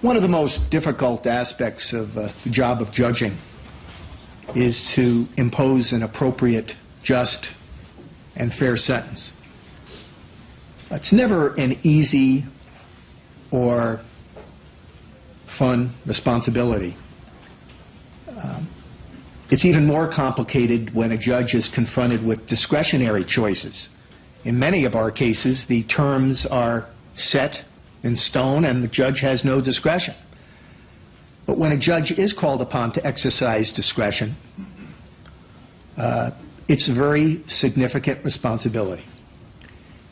One of the most difficult aspects of the job of judging is to impose an appropriate, just, and fair sentence. It's never an easy or fun responsibility. It's even more complicated when a judge is confronted with discretionary choices. In many of our cases, the terms are set in stone and the judge has no discretion. But when a judge is called upon to exercise discretion, it's a very significant responsibility.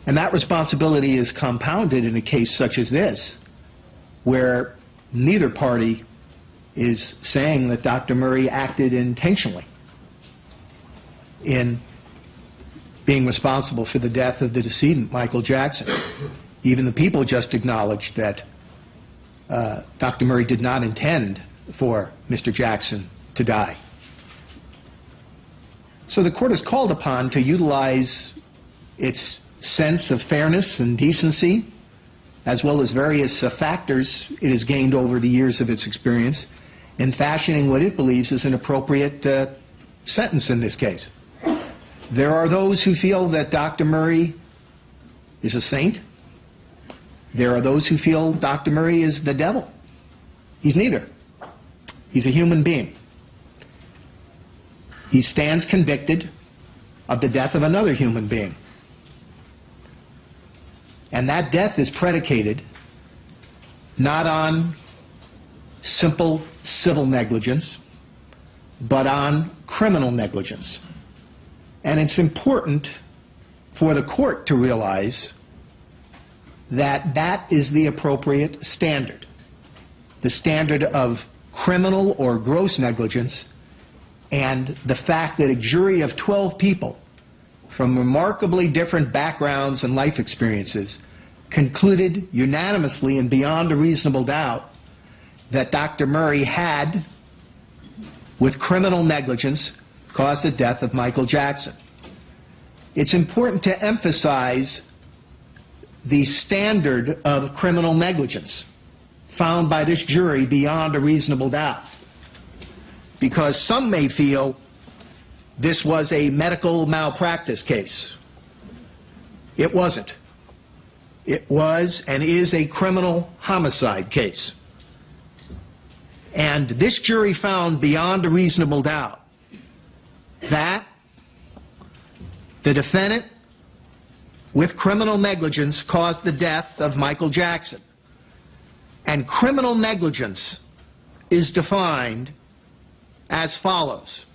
And that responsibility is compounded in a case such as this, where neither party is saying that Dr. Murray acted intentionally in being responsible for the death of the decedent, Michael Jackson. Even the people just acknowledged that Dr. Murray did not intend for Mr. Jackson to die. So the court is called upon to utilize its sense of fairness and decency, as well as various factors it has gained over the years of its experience, in fashioning what it believes is an appropriate sentence in this case. There are those who feel that Dr. Murray is a saint. There are those who feel Dr. Murray is the devil. He's neither. He's a human being. He stands convicted of the death of another human being. And that death is predicated not on simple civil negligence, but on criminal negligence. And it's important for the court to realize that that is the appropriate standard. The standard of criminal or gross negligence, and the fact that a jury of 12 people from remarkably different backgrounds and life experiences concluded unanimously and beyond a reasonable doubt that Dr. Murray had, with criminal negligence, caused the death of Michael Jackson. It's important to emphasize the standard of criminal negligence found by this jury beyond a reasonable doubt, because some may feel this was a medical malpractice case. It wasn't. It was and is a criminal homicide case. And this jury found beyond a reasonable doubt that the defendant, with criminal negligence, caused the death of Michael Jackson. And criminal negligence is defined as follows.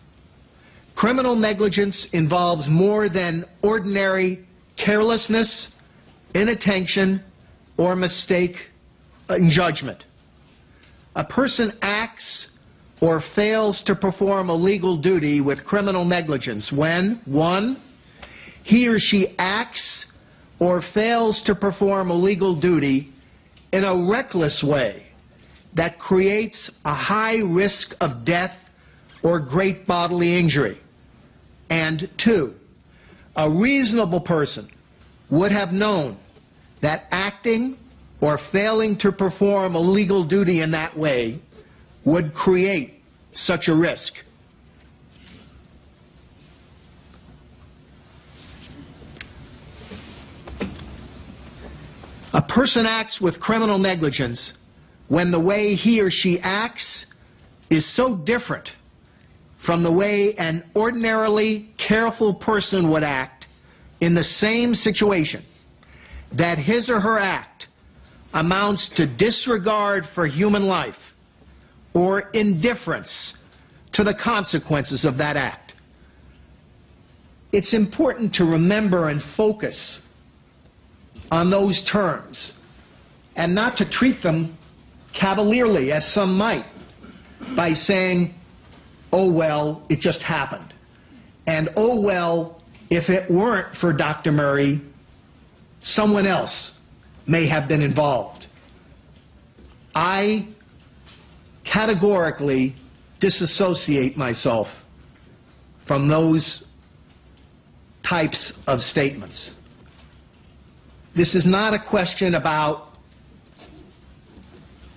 Criminal negligence involves more than ordinary carelessness, inattention, or mistake in judgment. A person acts or fails to perform a legal duty with criminal negligence when, 1, he or she acts or fails to perform a legal duty in a reckless way that creates a high risk of death or great bodily injury. And 2, a reasonable person would have known that acting or failing to perform a legal duty in that way would create such a risk. A person acts with criminal negligence when the way he or she acts is so different from the way an ordinarily careful person would act in the same situation that his or her act amounts to disregard for human life or indifference to the consequences of that act. It's important to remember and focus on those terms and not to treat them cavalierly, as some might, by saying, oh, well, it just happened. And, oh, well, if it weren't for Dr. Murray, someone else may have been involved. I categorically disassociate myself from those types of statements. This is not a question about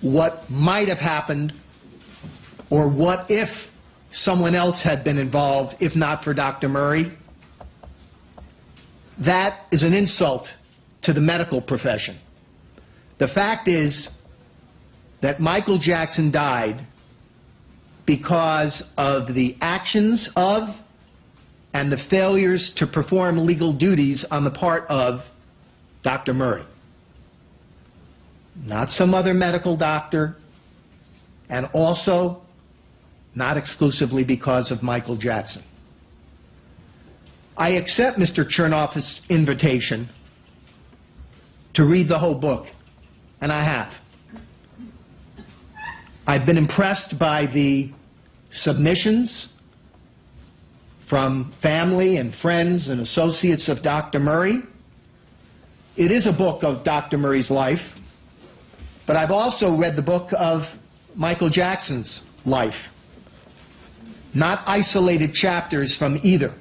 what might have happened or what if someone else had been involved if not for Dr. Murray, that is an insult to the medical profession. The fact is that Michael Jackson died because of the actions of and the failures to perform legal duties on the part of Dr. Murray. Not some other medical doctor, and also not exclusively because of Michael Jackson. I accept Mr. Chernoff's invitation to read the whole book, and I have. I've been impressed by the submissions from family and friends and associates of Dr. Murray. It is a book of Dr. Murray's life, but I've also read the book of Michael Jackson's life, not isolated chapters from either.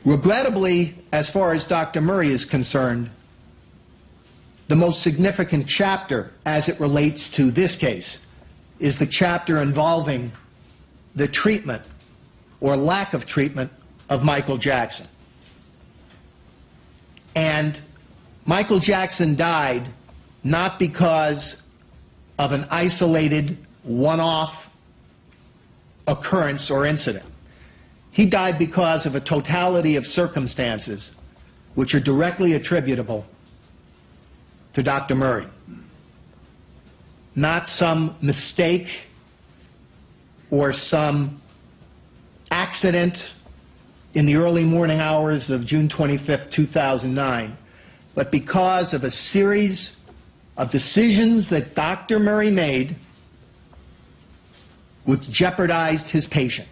Regrettably, as far as Dr. Murray is concerned, the most significant chapter as it relates to this case is the chapter involving the treatment or lack of treatment of Michael Jackson. And Michael Jackson died not because of an isolated, one-off occurrence or incident. He died because of a totality of circumstances which are directly attributable to Dr. Murray. Not some mistake or some accident in the early morning hours of June 25th, 2009, but because of a series of decisions that Dr. Murray made which jeopardized his patient,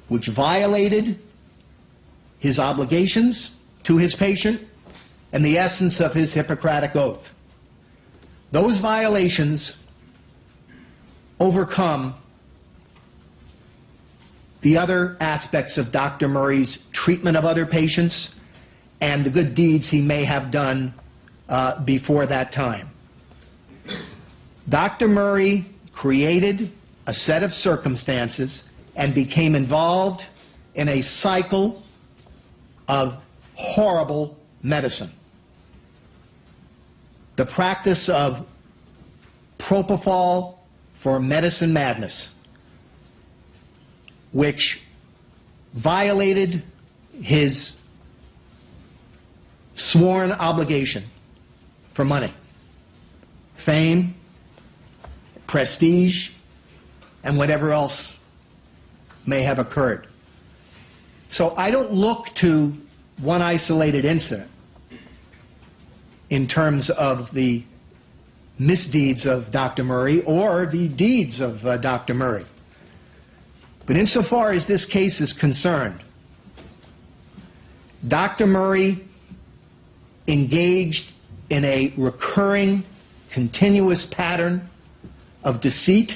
which violated his obligations to his patient and the essence of his Hippocratic oath. Those violations overcome the other aspects of Dr. Murray's treatment of other patients and the good deeds he may have done before that time. Dr. Murray created a set of circumstances and became involved in a cycle of horrible medicine. The practice of propofol for medicine madness, which violated his sworn obligation for money, fame, prestige, and whatever else may have occurred. So I don't look to one isolated incident in terms of the misdeeds of Dr. Murray or the deeds of Dr. Murray. But insofar as this case is concerned, Dr. Murray engaged in a recurring, continuous pattern of deceit,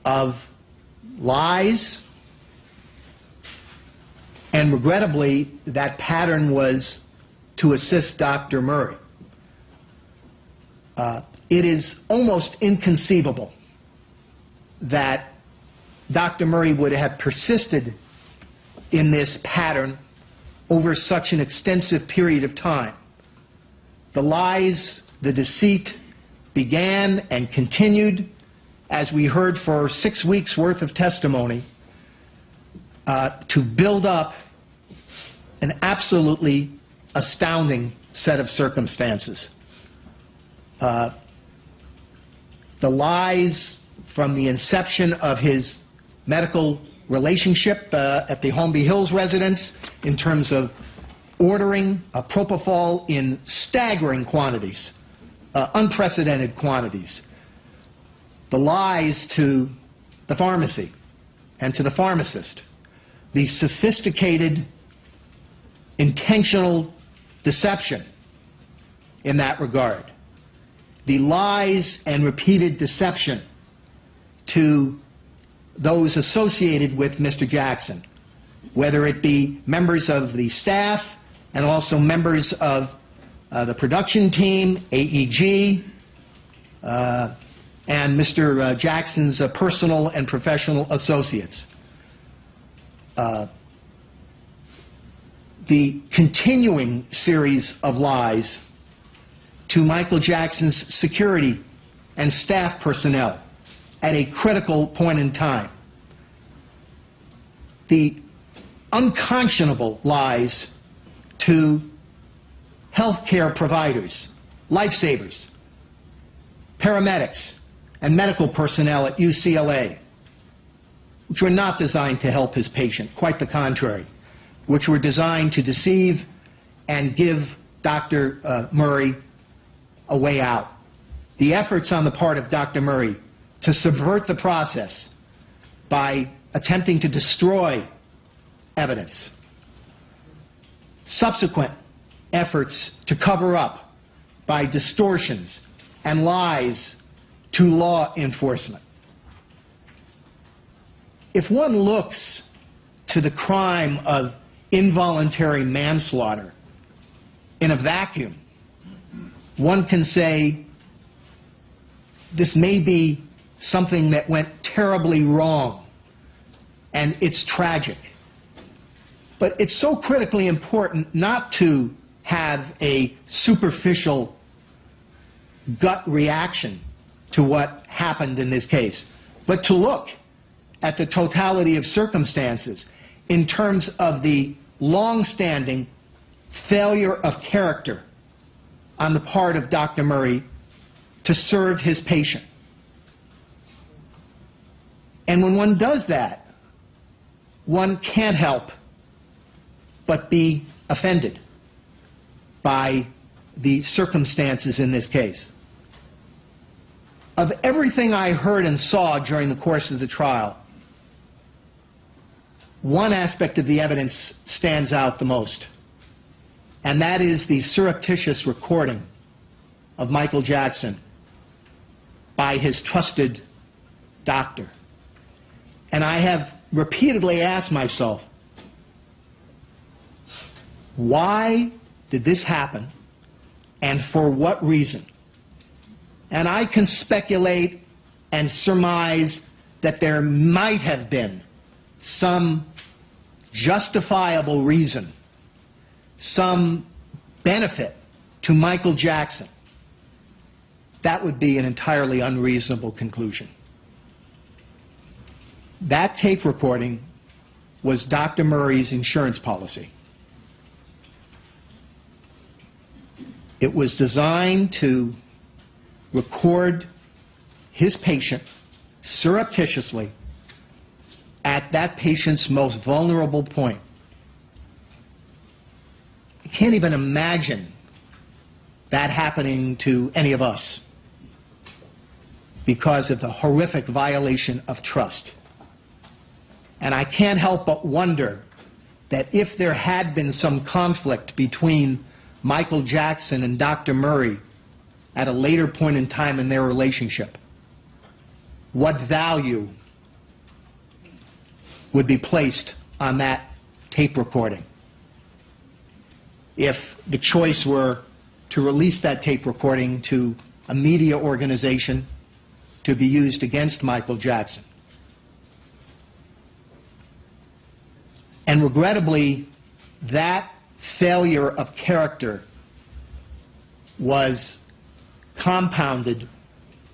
of lies, and regrettably, that pattern was to assist Dr. Murray. It is almost inconceivable that Dr. Murray would have persisted in this pattern over such an extensive period of time. The lies, the deceit began and continued, as we heard, for 6 weeks' worth of testimony to build up an absolutely astounding set of circumstances. The lies from the inception of his medical relationship at the Holmby Hills residence in terms of ordering propofol in staggering quantities, unprecedented quantities. The lies to the pharmacy and to the pharmacist. The sophisticated, intentional deception in that regard. The lies and repeated deception to those associated with Mr. Jackson, whether it be members of the staff and also members of the production team, AEG, and Mr. Jackson's personal and professional associates. The continuing series of lies to Michael Jackson's security and staff personnel at a critical point in time. The unconscionable lies to healthcare providers, lifesavers, paramedics, and medical personnel at UCLA, which were not designed to help his patient, quite the contrary, which were designed to deceive and give Dr. Murray a way out. The efforts on the part of Dr. Murray to subvert the process by attempting to destroy evidence. Subsequent efforts to cover up by distortions and lies to law enforcement. If one looks to the crime of involuntary manslaughter in a vacuum, one can say this may be something that went terribly wrong, and it's tragic. But it's so critically important not to have a superficial gut reaction to what happened in this case, but to look at the totality of circumstances in terms of the long-standing failure of character on the part of Dr. Murray to serve his patient. And when one does that, one can't help but be offended by the circumstances in this case. Of everything I heard and saw during the course of the trial, one aspect of the evidence stands out the most, and that is the surreptitious recording of Michael Jackson by his trusted doctor. And I have repeatedly asked myself, why did this happen, and for what reason? And I can speculate and surmise that there might have been some justifiable reason, some benefit to Michael Jackson. That would be an entirely unreasonable conclusion. That tape recording was Dr. Murray's insurance policy. It was designed to record his patient surreptitiously at that patient's most vulnerable point. I can't even imagine that happening to any of us because of the horrific violation of trust. And I can't help but wonder that if there had been some conflict between Michael Jackson and Dr. Murray at a later point in time in their relationship, what value would be placed on that tape recording? If the choice were to release that tape recording to a media organization to be used against Michael Jackson. And regrettably, that failure of character was compounded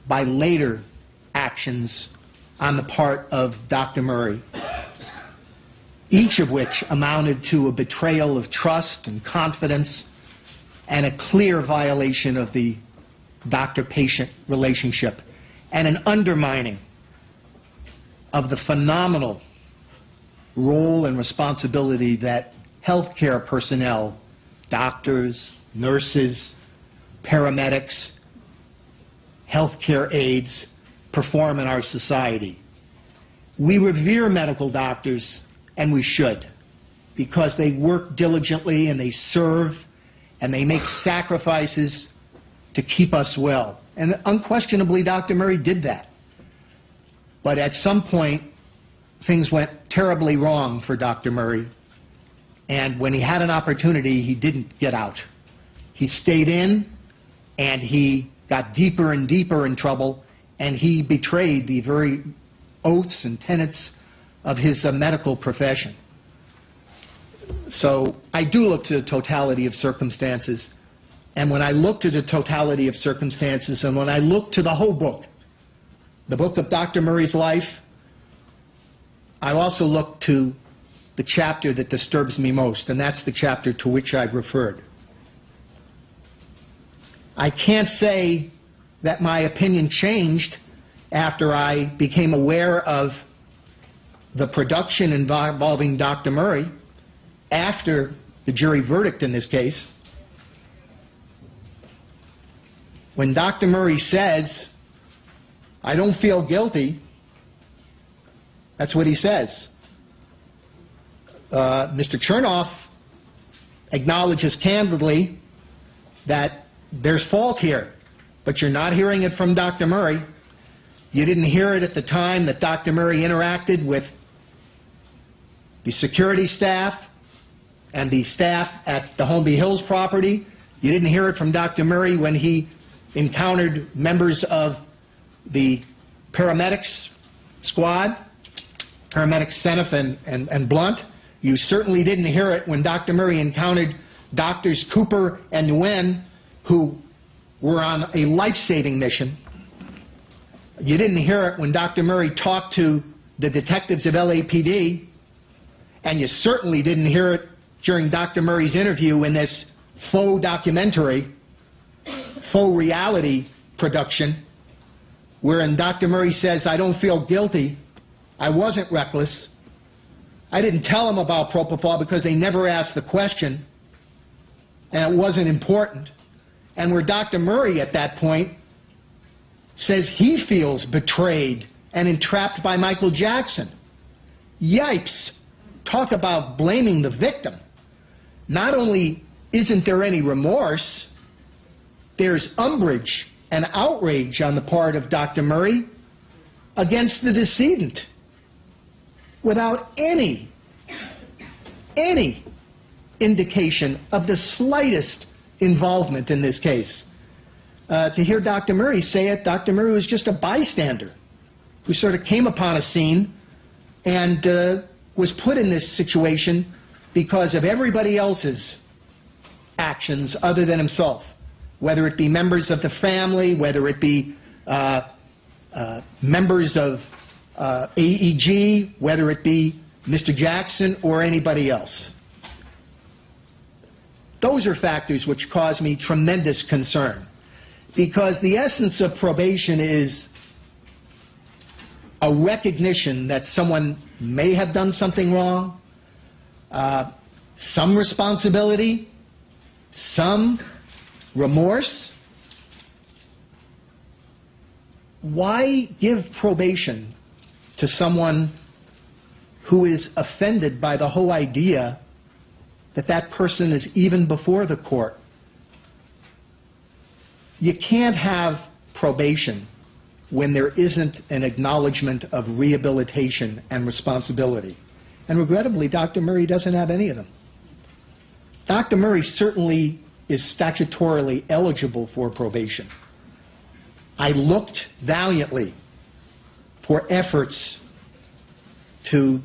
by later actions on the part of Dr. Murray, each of which amounted to a betrayal of trust and confidence and a clear violation of the doctor-patient relationship and an undermining of the phenomenal role and responsibility that healthcare personnel, doctors, nurses, paramedics, healthcare aides, perform in our society. We revere medical doctors, and we should, because they work diligently and they serve and they make sacrifices to keep us well. And unquestionably, Dr. Murray did that. But at some point, things went terribly wrong for Dr. Murray, and when he had an opportunity, he didn't get out. He stayed in, and he got deeper and deeper in trouble, and he betrayed the very oaths and tenets of his medical profession. So I do look to the totality of circumstances, and when I look to the totality of circumstances, and when I look to the whole book, the book of Dr. Murray's life, I also look to the chapter that disturbs me most, and that's the chapter to which I've referred. I can't say that my opinion changed after I became aware of the production involving Dr. Murray after the jury verdict in this case. When Dr. Murray says, "I don't feel guilty," that's what he says. Mr. Chernoff acknowledges candidly that there's fault here, but you're not hearing it from Dr. Murray. You didn't hear it at the time that Dr. Murray interacted with the security staff and the staff at the Holmby Hills property. You didn't hear it from Dr. Murray when he encountered members of the paramedics squad, paramedics Seneff and Blunt. You certainly didn't hear it when Dr. Murray encountered Doctors Cooper and Nguyen, who were on a life-saving mission. You didn't hear it when Dr. Murray talked to the detectives of LAPD, and you certainly didn't hear it during Dr. Murray's interview in this faux documentary, faux reality production, wherein Dr. Murray says, "I don't feel guilty, I wasn't reckless, I didn't tell them about propofol because they never asked the question, and it wasn't important," and where Dr. Murray at that point says he feels betrayed and entrapped by Michael Jackson. Yipes! Talk about blaming the victim. Not only isn't there any remorse, there's umbrage and outrage on the part of Dr. Murray against the decedent, without any indication of the slightest involvement in this case. To hear Dr. Murray say it, Dr. Murray was just a bystander who sort of came upon a scene and was put in this situation because of everybody else's actions other than himself, whether it be members of the family, whether it be members of AEG, whether it be Mr. Jackson or anybody else. Those are factors which cause me tremendous concern, because the essence of probation is a recognition that someone may have done something wrong, some responsibility, some remorse. Why give probation to someone who is offended by the whole idea that that person is even before the court? You can't have probation when there isn't an acknowledgement of rehabilitation and responsibility. And regrettably, Dr. Murray doesn't have any of them. Dr. Murray certainly is statutorily eligible for probation. I looked valiantly for efforts to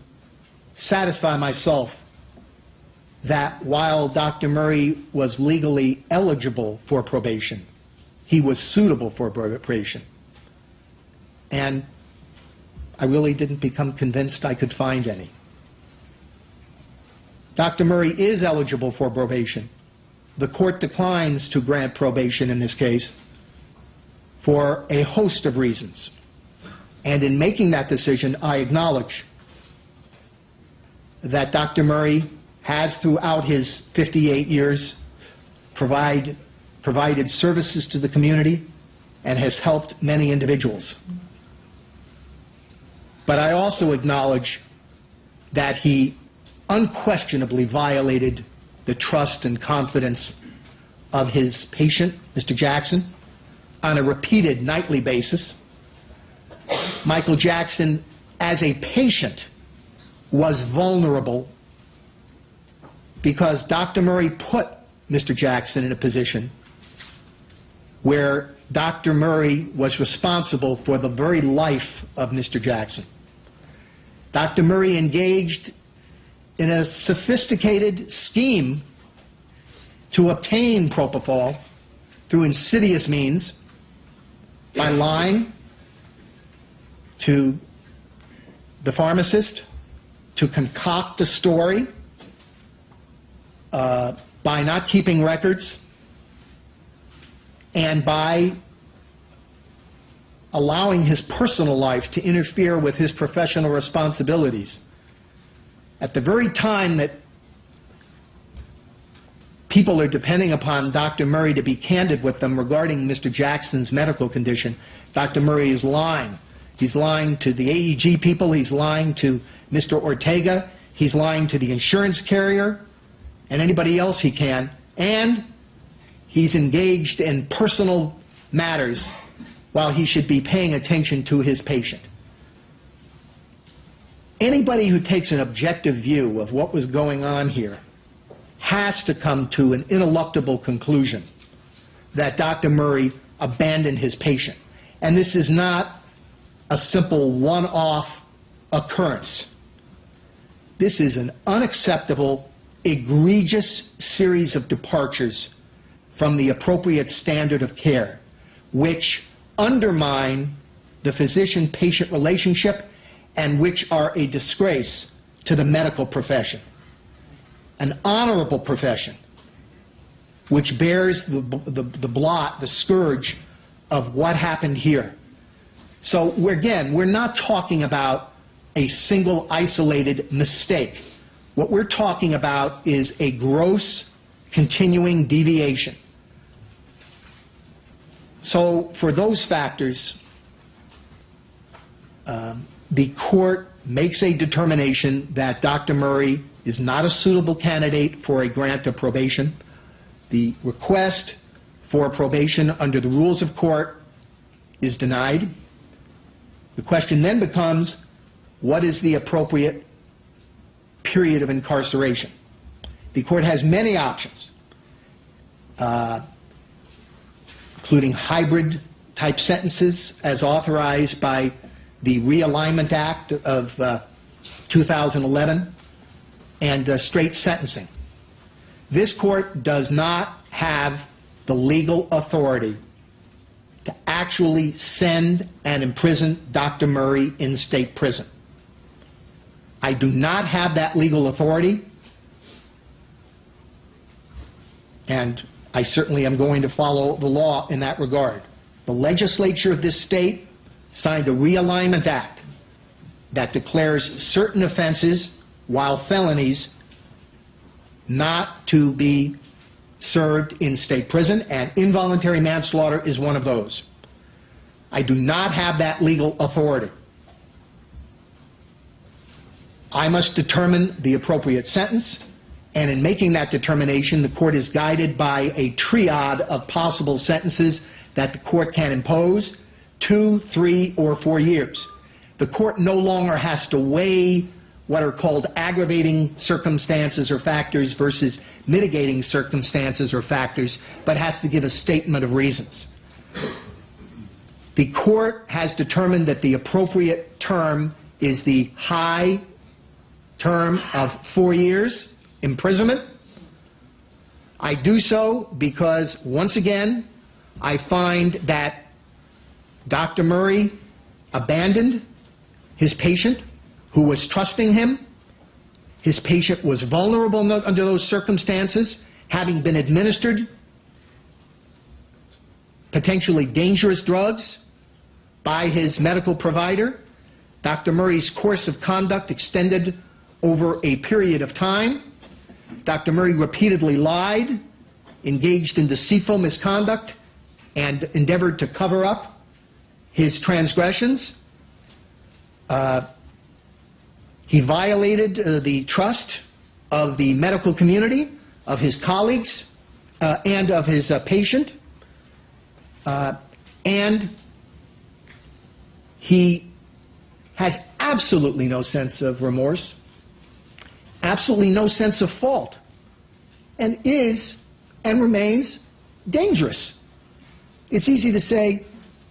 satisfy myself that while Dr. Murray was legally eligible for probation, he was suitable for probation. And I really didn't become convinced I could find any. Dr. Murray is eligible for probation. The court declines to grant probation in this case for a host of reasons. And in making that decision, I acknowledge that Dr. Murray has, throughout his 58 years, provided services to the community and has helped many individuals. But I also acknowledge that he unquestionably violated the trust and confidence of his patient, Mr. Jackson, on a repeated nightly basis. Michael Jackson, as a patient, was vulnerable because Dr. Murray put Mr. Jackson in a position where Dr. Murray was responsible for the very life of Mr. Jackson. Dr. Murray engaged in a sophisticated scheme to obtain propofol through insidious means by lying to the pharmacist, to concoct a story, by not keeping records, and by allowing his personal life to interfere with his professional responsibilities. At the very time that people are depending upon Dr. Murray to be candid with them regarding Mr. Jackson's medical condition, Dr. Murray is lying. He's lying to the AEG people, he's lying to Mr. Ortega, he's lying to the insurance carrier, and anybody else he can, and he's engaged in personal matters while he should be paying attention to his patient. Anybody who takes an objective view of what was going on here has to come to an ineluctable conclusion that Dr. Murray abandoned his patient. And this is not a simple one-off occurrence. This is an unacceptable, egregious series of departures from the appropriate standard of care, which undermine the physician-patient relationship and which are a disgrace to the medical profession. An honorable profession which bears the blot, the scourge of what happened here. So we're not talking about a single isolated mistake. What we're talking about is a gross continuing deviation. So for those factors, the court makes a determination that Dr. Murray is not a suitable candidate for a grant of probation. The request for probation under the rules of court is denied. The question then becomes, what is the appropriate period of incarceration? The court has many options, including hybrid type sentences as authorized by the Realignment Act of 2011, and straight sentencing. This court does not have the legal authority to actually send and imprison Dr. Murray in state prison. I do not have that legal authority, and I certainly am going to follow the law in that regard. The legislature of this state signed a Realignment Act that declares certain offenses, while felonies, not to be served in state prison, and involuntary manslaughter is one of those. I do not have that legal authority. I must determine the appropriate sentence, and in making that determination, the court is guided by a triad of possible sentences that the court can impose: 2, 3, or 4 years. The court no longer has to weigh what are called aggravating circumstances or factors versus mitigating circumstances or factors, but has to give a statement of reasons. The court has determined that the appropriate term is the high term of 4 years imprisonment. I do so because, once again, I find that Dr. Murray abandoned his patient who was trusting him. His patient was vulnerable under those circumstances, having been administered potentially dangerous drugs by his medical provider. Dr. Murray's course of conduct extended over a period of time. Dr. Murray repeatedly lied, engaged in deceitful misconduct, and endeavored to cover up his transgressions. He violated the trust of the medical community, of his colleagues, and of his patient. And he has absolutely no sense of remorse, absolutely no sense of fault, and is and remains dangerous. It's easy to say,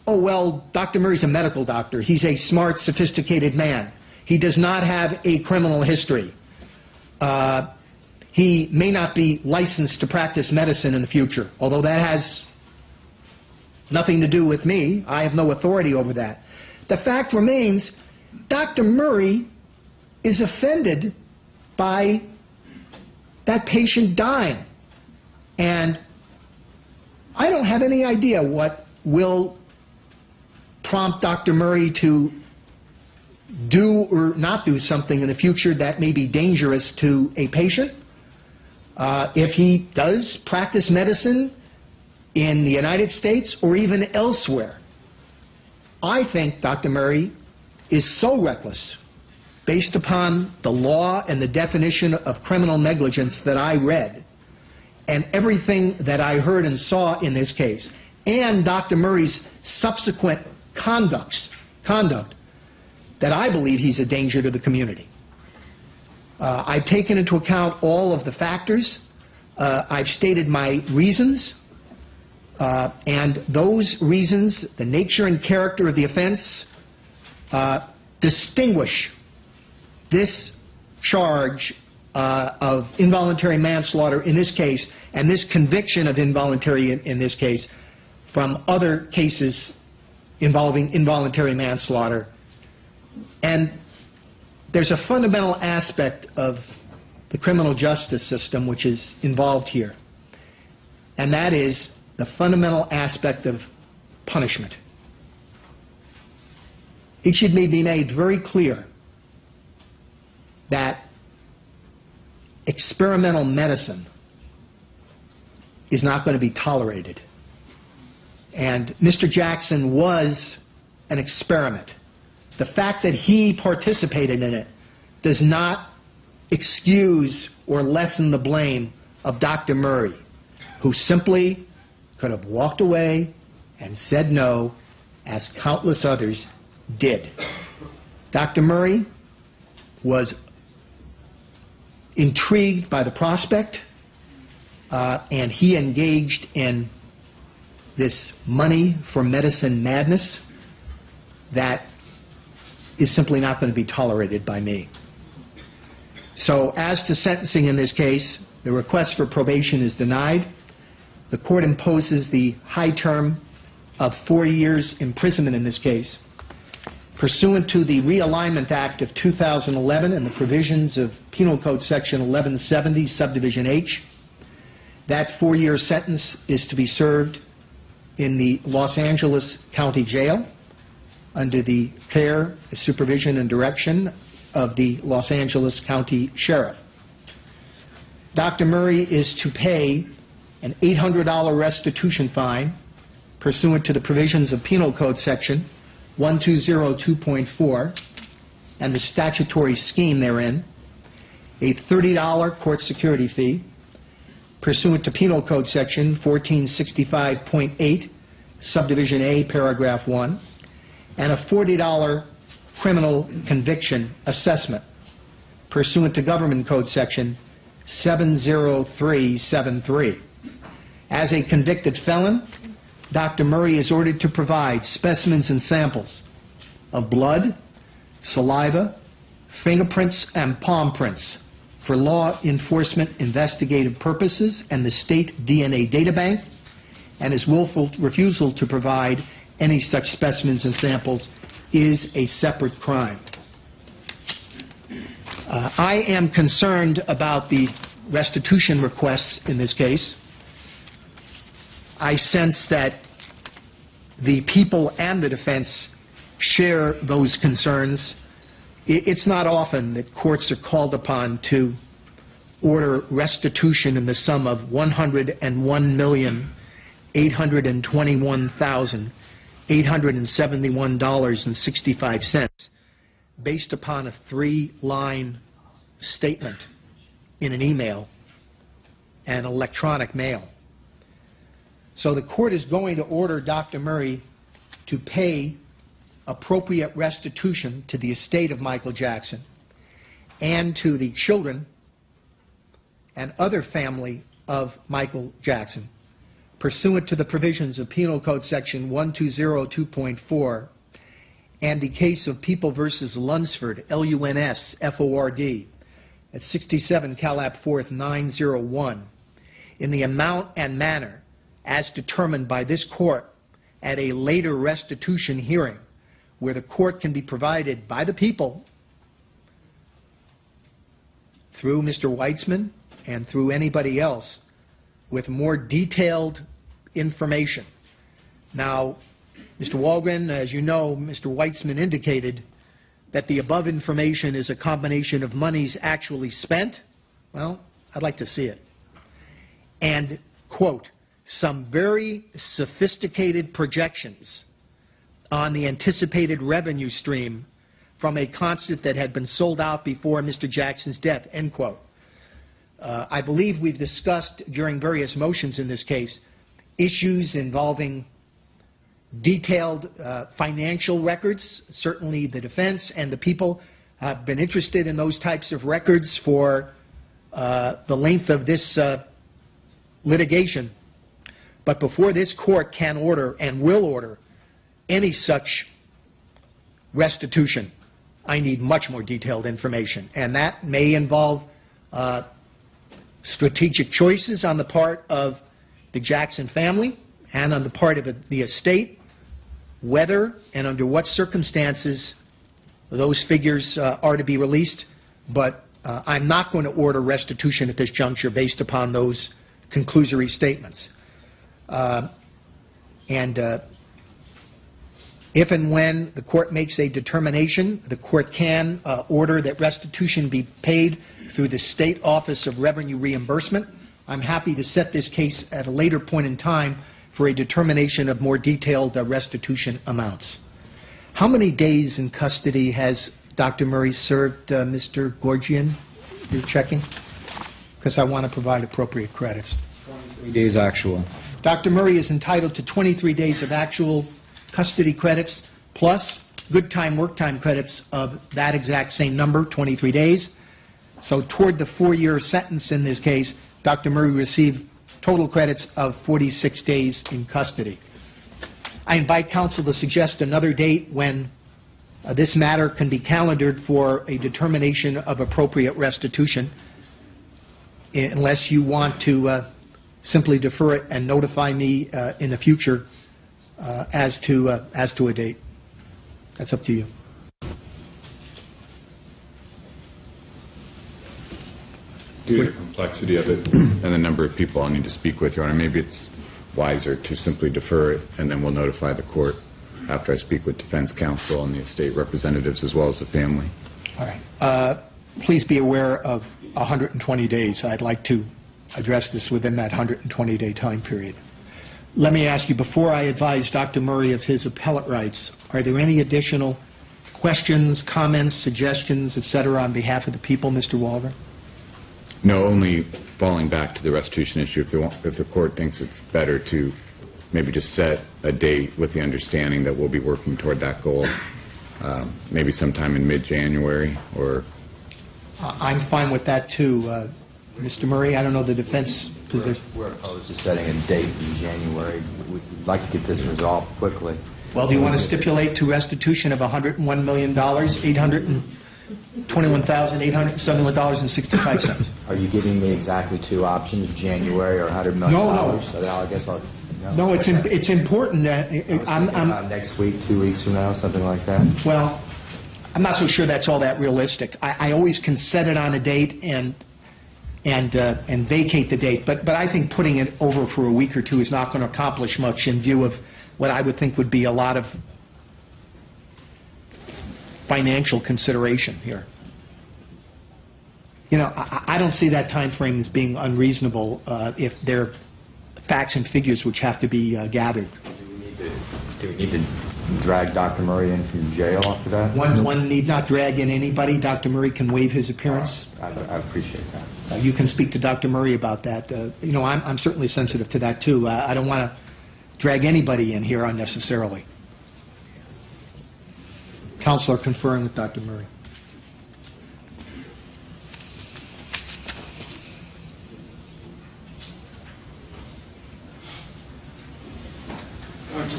oh, well, Dr. Murray's a medical doctor. He's a smart, sophisticated man. He does not have a criminal history. He may not be licensed to practice medicine in the future, although that has nothing to do with me. I have no authority over that. The fact remains, Dr. Murray is offended by that patient dying. And I don't have any idea what will prompt Dr. Murray to do or not do something in the future that may be dangerous to a patient. If he does practice medicine in the United States or even elsewhere, I think Dr. Murray is so reckless, based upon the law and the definition of criminal negligence that I read, and everything that I heard and saw in this case, and Dr. Murray's subsequent conduct, that I believe he's a danger to the community. I've taken into account all of the factors. I've stated my reasons, and those reasons, the nature and character of the offense, distinguish this charge of involuntary manslaughter in this case, and this conviction of involuntary in this case, from other cases involving involuntary manslaughter. And there's a fundamental aspect of the criminal justice system which is involved here, and that is the fundamental aspect of punishment. It should be made very clear that experimental medicine is not going to be tolerated. And Mr. Jackson was an experiment. The fact that he participated in it does not excuse or lessen the blame of Dr. Murray, who simply could have walked away and said no, as countless others did. Dr. Murray was intrigued by the prospect, and he engaged in this money for medicine madness that is simply not going to be tolerated by me. So as to sentencing in this case, the request for probation is denied. The court imposes the high term of 4 years imprisonment in this case. Pursuant to the Realignment Act of 2011 and the provisions of Penal Code Section 1170, Subdivision H, that 4-year sentence is to be served in the Los Angeles County Jail under the care, supervision, and direction of the Los Angeles County Sheriff. Dr. Murray is to pay an $800 restitution fine pursuant to the provisions of Penal Code Section 1202.4 and the statutory scheme therein, a $30 court security fee pursuant to Penal Code Section 1465.8, Subdivision A, Paragraph 1, and a $40 criminal conviction assessment pursuant to Government Code Section 70373. As a convicted felon, Dr. Murray is ordered to provide specimens and samples of blood, saliva, fingerprints, and palm prints for law enforcement investigative purposes and the state DNA databank, and his willful refusal to provide any such specimens and samples is a separate crime. I am concerned about the restitution requests in this case. I sense that the people and the defense share those concerns. It's not often that courts are called upon to order restitution in the sum of $101,821,871.65 based upon a 3-line statement in an email and electronic mail. So the court is going to order Dr. Murray to pay appropriate restitution to the estate of Michael Jackson and to the children and other family of Michael Jackson, pursuant to the provisions of Penal Code Section 1202.4 and the case of People versus Lunsford, L-U-N-S-F-O-R-D, at 67 Calap 4th 901, in the amount and manner as determined by this court at a later restitution hearing, where the court can be provided by the people through Mr. Weitzman and through anybody else with more detailed information. Now, Mr. Walgren, as you know, Mr. Weitzman indicated that the above information is a combination of monies actually spent. Well, I'd like to see it. And, quote, some very sophisticated projections on the anticipated revenue stream from a concert that had been sold out before Mr. Jackson's death, end quote. I believe we've discussed during various motions in this case issues involving detailed financial records. Certainly the defense and the people have been interested in those types of records for the length of this litigation. But before this court can order and will order any such restitution, I need much more detailed information. And that may involve strategic choices on the part of the Jackson family and on the part of the estate, whether and under what circumstances those figures are to be released. But I'm not going to order restitution at this juncture based upon those conclusory statements. If and when the court makes a determination, the court can order that restitution be paid through the State Office of Revenue Reimbursement. I'm happy to set this case at a later point in time for a determination of more detailed restitution amounts. How many days in custody has Dr. Murray served Mr. Gorgian? You're checking? Because I want to provide appropriate credits. 23 days actual. Dr. Murray is entitled to 23 days of actual custody credits plus good time, work time credits of that exact same number, 23 days. So toward the 4-year sentence in this case, Dr. Murray received total credits of 46 days in custody. I invite counsel to suggest another date when this matter can be calendared for a determination of appropriate restitution, unless you want to simply defer it and notify me in the future as to a date. That's up to you. Due to the complexity of it and the number of people I'll need to speak with, Your Honor, maybe it's wiser to simply defer it, and then we'll notify the court after I speak with defense counsel and the estate representatives as well as the family. All right. Please be aware of 120 days. I'd like to address this within that 120-day time period. Let me ask you, before I advise Dr. Murray of his appellate rights, are there any additional questions, comments, suggestions, etc. on behalf of the people, Mr. Walger? No, only falling back to the restitution issue, if the court thinks it's better to maybe just set a date with the understanding that we'll be working toward that goal, maybe sometime in mid-January or... I'm fine with that too. Mr. Murray, I don't know the defense position. We're opposed to setting a date in January. We'd like to get this resolved quickly. Well, do you want to stipulate to restitution of $101 million, $821,871.65? Are you giving me exactly two options, January or $100 million? No. So then I guess I'll... No, it's important. I'm next week, 2 weeks from now, something like that. Well, I'm not so sure that's all that realistic. I always can set it on a date and vacate the date, but I think putting it over for a week or two is not going to accomplish much in view of what I would think would be a lot of financial consideration here. You know, I don't see that time frame as being unreasonable if there are facts and figures which have to be gathered. Do we need to drag Dr. Murray in from jail after that? One need not drag in anybody. Dr. Murray can waive his appearance. I appreciate that. You can speak to Dr. Murray about that. You know, I'm certainly sensitive to that too. I don't want to drag anybody in here unnecessarily. Counselor conferring with Dr. Murray.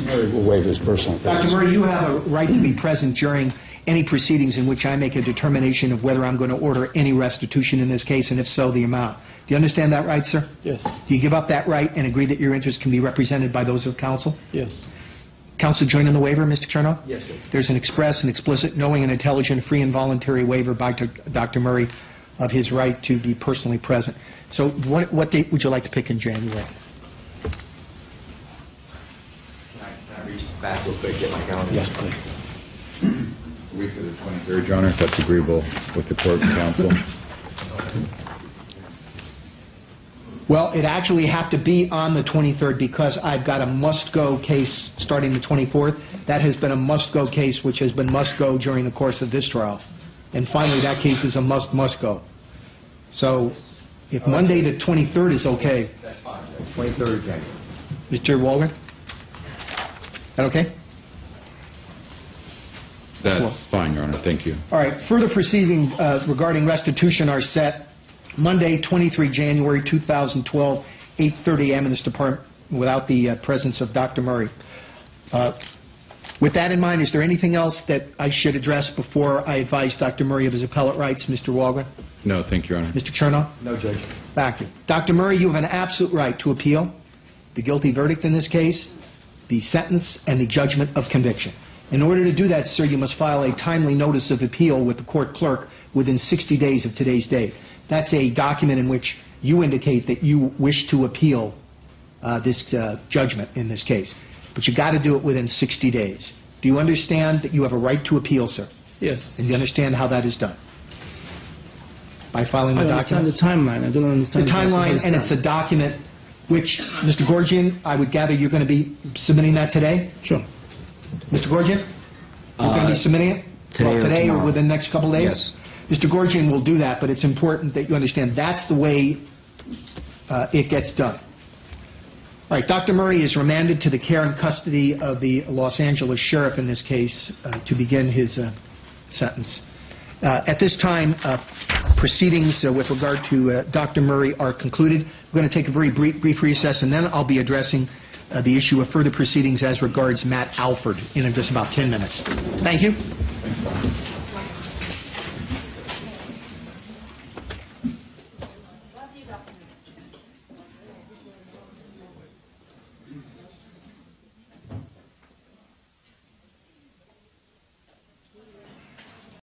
Murray will waive his personal Dr. privilege. Murray, you have a right to be present during any proceedings in which I make a determination of whether I'm going to order any restitution in this case, and if so, the amount. Do you understand that right, sir? Yes. Do you give up that right and agree that your interests can be represented by those of counsel? Yes. Counsel join in the waiver, Mr. Chernow? Yes, sir. There's an express and explicit, knowing and intelligent, free and voluntary waiver by Dr. Murray of his right to be personally present. So what date would you like to pick in January? Can I reach back real quick, get my calendar? Yes, please. Week of the 23rd, Your Honor, if that's agreeable with the court and counsel. Well, it actually have to be on the 23rd because I've got a must-go case starting the 24th. That has been a must-go case, which has been must-go during the course of this trial. And finally, that case is a must-go. So if Monday the 23rd is okay. That's fine, sir. 23rd of January. Mr. Waldron? That okay? That's fine, Your Honor. Thank you. All right. Further proceedings regarding restitution are set Monday, 23 January 2012, 8:30 a.m. in this department without the presence of Dr. Murray. With that in mind, is there anything else that I should address before I advise Dr. Murray of his appellate rights? Mr. Waldron? No, thank you, Your Honor. Mr. Chernow? No, Judge. Thank you. Dr. Murray, you have an absolute right to appeal the guilty verdict in this case, the sentence, and the judgment of conviction. In order to do that, sir, you must file a timely notice of appeal with the court clerk within 60 days of today's date. That's a document in which you indicate that you wish to appeal this judgment in this case. But you got to do it within 60 days. Do you understand that you have a right to appeal, sir? Yes. And you understand how that is done? By filing the I document? understand the timeline. I don't understand The timeline, and it's a document which, Mr. Gorgian, I would gather you're going to be submitting that today? Sure. Mr. Gorgian? You're going to be submitting it? today or or within the next couple of days? Yes. Mr. Gorgian will do that, but it's important that you understand that's the way it gets done. All right, Dr. Murray is remanded to the care and custody of the Los Angeles Sheriff in this case to begin his sentence. At this time, proceedings with regard to Dr. Murray are concluded. We're going to take a very brief recess, and then I'll be addressing the issue of further proceedings as regards Matt Alford in just about 10 minutes. Thank you.